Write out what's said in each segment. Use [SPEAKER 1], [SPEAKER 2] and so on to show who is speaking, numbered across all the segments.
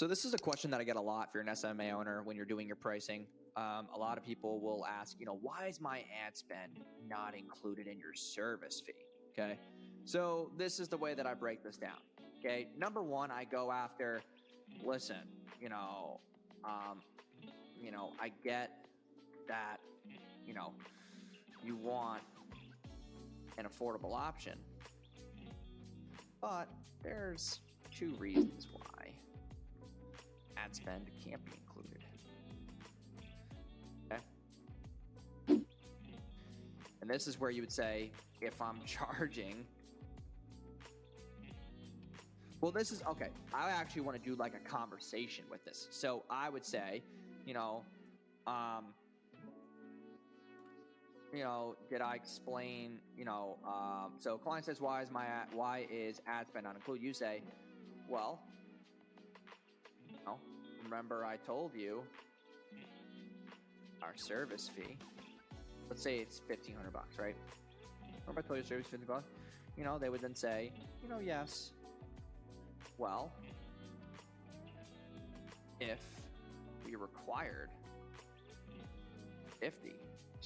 [SPEAKER 1] So this is a question that I get a lot if you're an SMMA owner when you're doing your pricing. A lot of people will ask, why is my ad spend not included in your service fee? Okay. So this is the way that I break this down. Okay. Number one, I go after, listen, I get that, you want an affordable option, but there's two reasons why ad spend can't be included. Okay. And this is where you would say, if I'm charging, well, this is okay. I actually want to do like a conversation with this. So I would say, did I explain, so client says, why is ad spend not included? You say, well, remember I told you our service fee, let's say it's $1,500, right? Remember I told you service fee $50? They would then say, yes. Well, if we required $50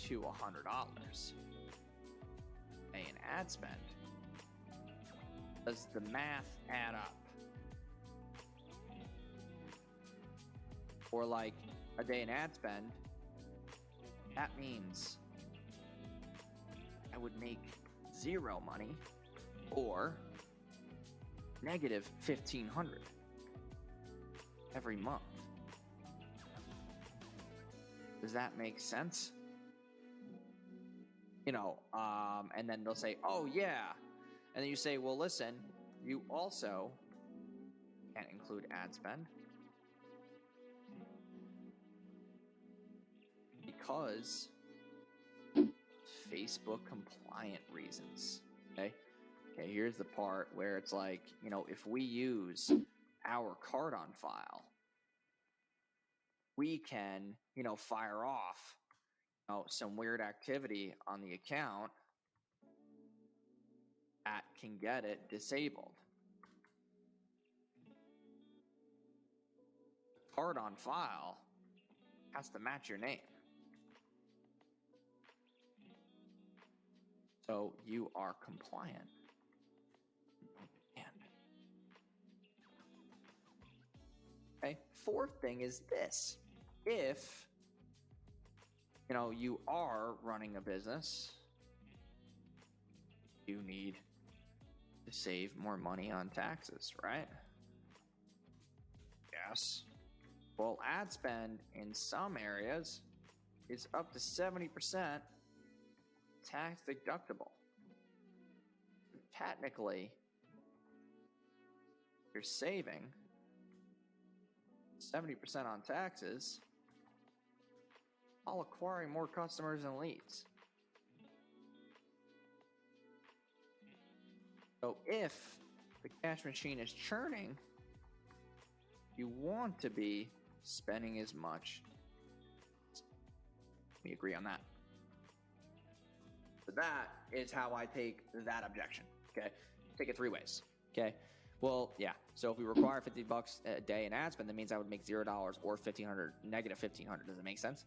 [SPEAKER 1] to $100 in ad spend, does the math add up? Or like a day in ad spend, that means I would make zero money or negative $1,500 every month. Does that make sense? And then they'll say, oh yeah. And then you say, well, listen, you also can't include ad spend because Facebook compliant reasons. Okay, here's the part where it's like, if we use our card on file, we can, fire off some weird activity on the account that can get it disabled. Card on file has to match your name. So you are compliant. And okay, fourth thing is this. If you are running a business, you need to save more money on taxes, right? Yes. Well, ad spend in some areas is up to 70% tax deductible. Technically, you're saving 70% on taxes while acquiring more customers and leads. So if the cash machine is churning, you want to be spending as much. We agree on that. So that is how I take that objection. Okay, take it three ways. Okay, well, yeah. So if we require $50 a day in ad spend, that means I would make $0 or $1,500, negative $1,500. Does it make sense?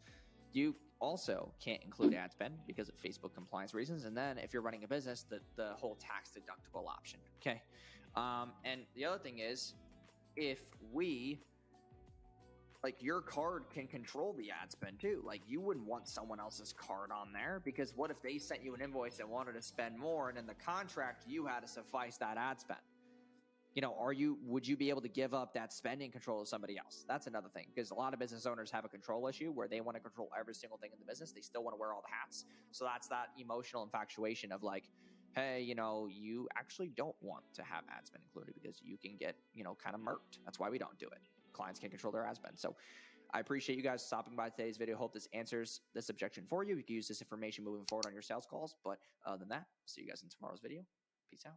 [SPEAKER 1] You also can't include ad spend because of Facebook compliance reasons. And then if you're running a business, the whole tax deductible option. Okay, and the other thing is, if we, like, your card can control the ad spend too. Like, you wouldn't want someone else's card on there, because what if they sent you an invoice and wanted to spend more, and in the contract you had to suffice that ad spend? Would you be able to give up that spending control to somebody else? That's another thing, because a lot of business owners have a control issue where they want to control every single thing in the business. They still want to wear all the hats. So that's that emotional infatuation of like, hey, you actually don't want to have ad spend included because you can get, kind of murked. That's why we don't do it. Clients can't control their ad spend. So I appreciate you guys stopping by today's video. Hope this answers this objection for you. You can use this information moving forward on your sales calls. But other than that, see you guys in tomorrow's video. Peace out.